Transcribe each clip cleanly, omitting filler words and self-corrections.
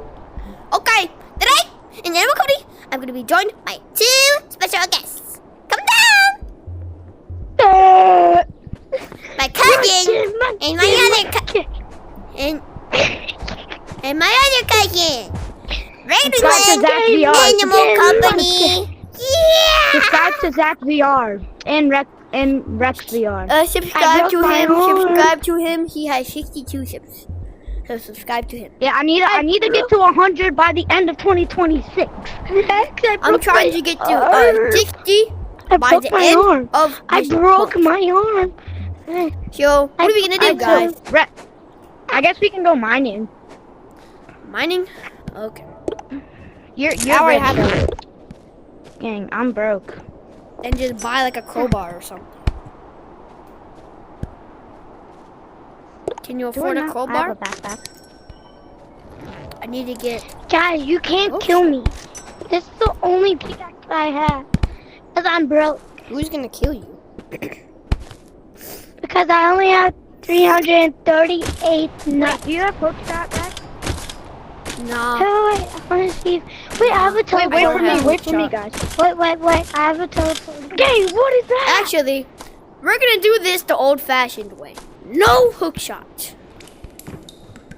Okay, today in Animal Cody, I'm going to be joined by two special guests. Come down! My cousin and my other cousin. And my other cousin. Rexyyboi-ttyt Animal Company. Yeah! Subscribe to Zach VR and Rex VR. Subscribe to him. Subscribe to him. He has 62 subs. So subscribe to him. Yeah, I need to get to 100 by the end of 2026. I'm trying to get to 60 by the end of this I broke month. my arm. So what are we gonna do, guys? I guess we can go mining. Mining? Okay. You're Now I rich, have though. Gang, I'm broke. And just buy like a crowbar or something. Can you afford a I have crowbar? a backpack. I need to get. Guys, you can't kill me. This is the only pickaxe I have. Because I'm broke. Who's gonna kill you? Because I only have 338 nuts. Do you have hook shot, Rex? Nah. Oh, wait, I want to see. Wait, I have a teleport. Wait for me, guys. Wait. I have a teleport. Dang, what is that? Actually, we're gonna do this the old-fashioned way. No hook shot.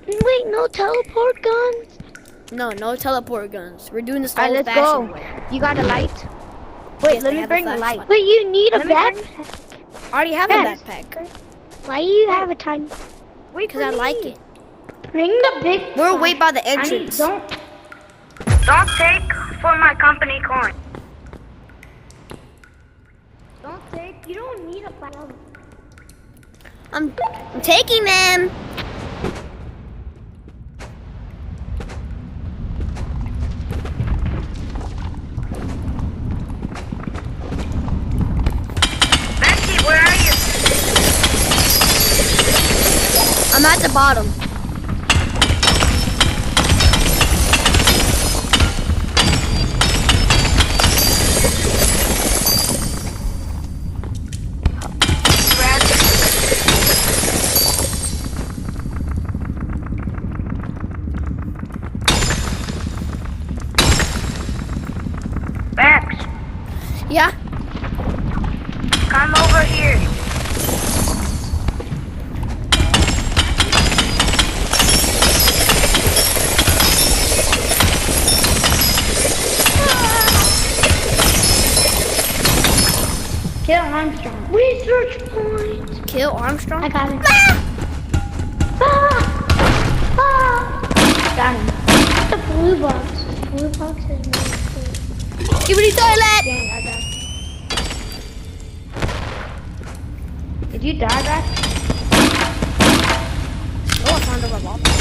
Wait, no teleport guns? No teleport guns. We're doing this the Alright, let's old-fashioned go. way. You got a light? Wait, Yes, let I me have bring a the light. flashlight. Wait, you need a backpack? I already have Yes. a backpack. Why do you have a tiny? Wait, Because I like it. Bring the big. We're way by the entrance. Don't take for my company coin. Don't take. You don't need a flower. I'm taking them. Becky, where are you? I'm at the bottom. Bex, Yeah? come over here. Kill Armstrong. Research point. Kill Armstrong? I got it. Got him. The blue box. The blue box is really cool. Skibidi toilet! Dang, I got it. Did you die, Rex? Oh, I found a revolver.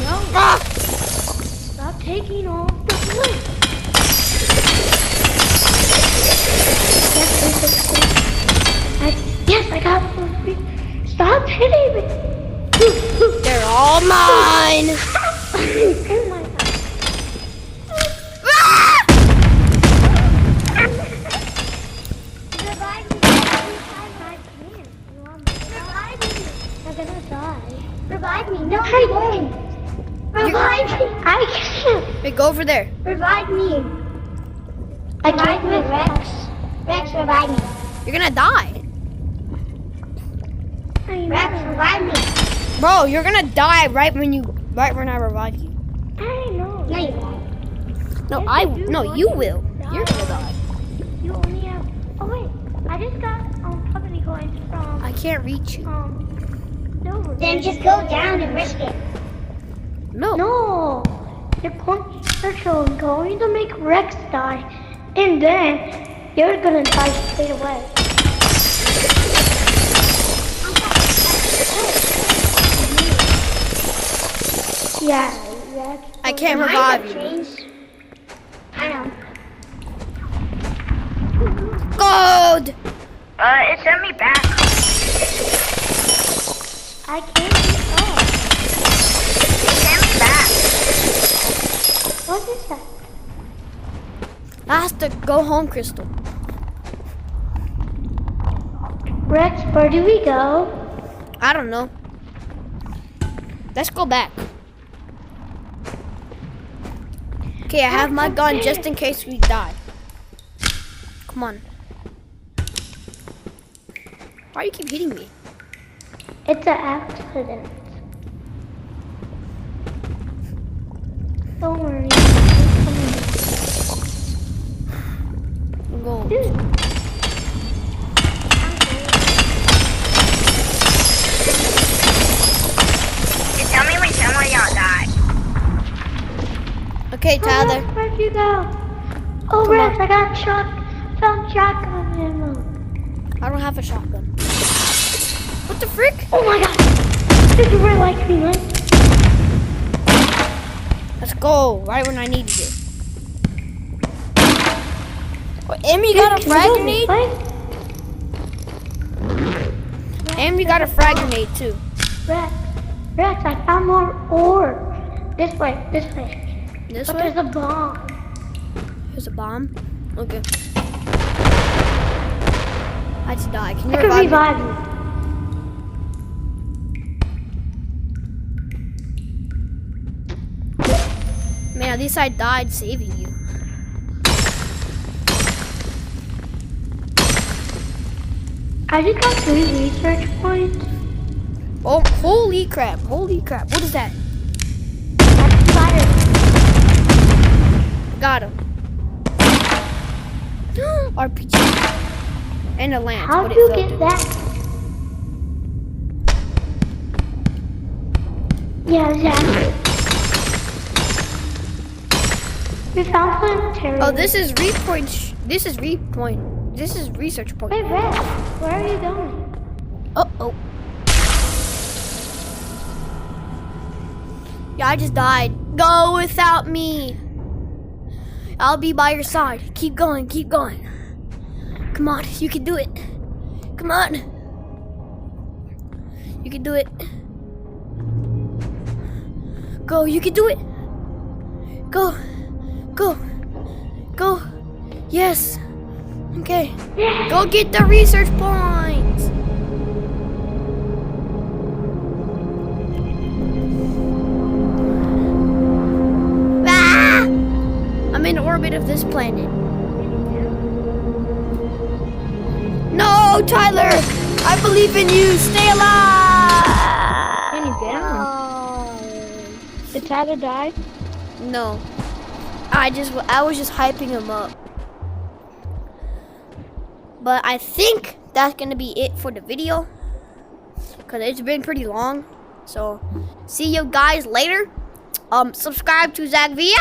No. Ah! Stop taking all the wood. Yes, I got one. Stop hitting me. They're all mine! Oh my god. Ah! Revive me every time I can. Revive me. I'm gonna die. Revive me. No, I won't. Revive me. I can't. Wait, go over there. Revive me. I can't with Rex. Rex, revive me. You're gonna die. Rex, revive me. Bro, you're gonna die right when I revive you. I know. No, you won't. No, Yes, you will. You're gonna die. You only have. Oh wait, I just got company coins from. I can't reach you. No. Then just go down and risk it. No. No, you're going to make Rex die, and then you're gonna die straight away. Yeah, Rex. I can't revive you. I know. Gold! It sent me back. I can't get up. It sent me back. What is that? That's the go home crystal. Rex, where do we go? I don't know. Let's go back. Okay, I have my gun just in case we die. Come on. Why do you keep hitting me? It's an accident. Don't worry. Go. Just tell me when someone y'all die. Okay, Tyler. Where'd you go? Oh, Come Rex, on. I got some shotgun ammo. I don't have a shotgun. What the frick? Oh my god. Did you really like me, man? Let's go. Right when I needed it. Oh, Amy got a frag grenade. Amy got a frag grenade too. Rex, I found more ore. This way. This But way? there's a bomb. There's a bomb. Okay. I just died. Can I you can revive me? revive you. Man, at least I died saving you. I just got 3 research points. Oh, holy crap. Holy crap. What is that? That's fire. Got him. RPG. And a lance. How'd but you it fell get through. that? Yeah, exactly. We found planetarium. Oh, this is This is research point. Wait, Rex, where are you going? Oh. Yeah, I just died. Go without me. I'll be by your side. Keep going. Come on, you can do it. Come on. You can do it. Go, you can do it. Go. Yes. Okay. Go get the research points. Ah! I'm in orbit of this planet. No, Tyler! I believe in you. Stay alive. Can you get him? Did Tyler die? No. I was just hyping him up. But I think that's gonna be it for the video, because it's been pretty long. So see you guys later. Subscribe to Zach V.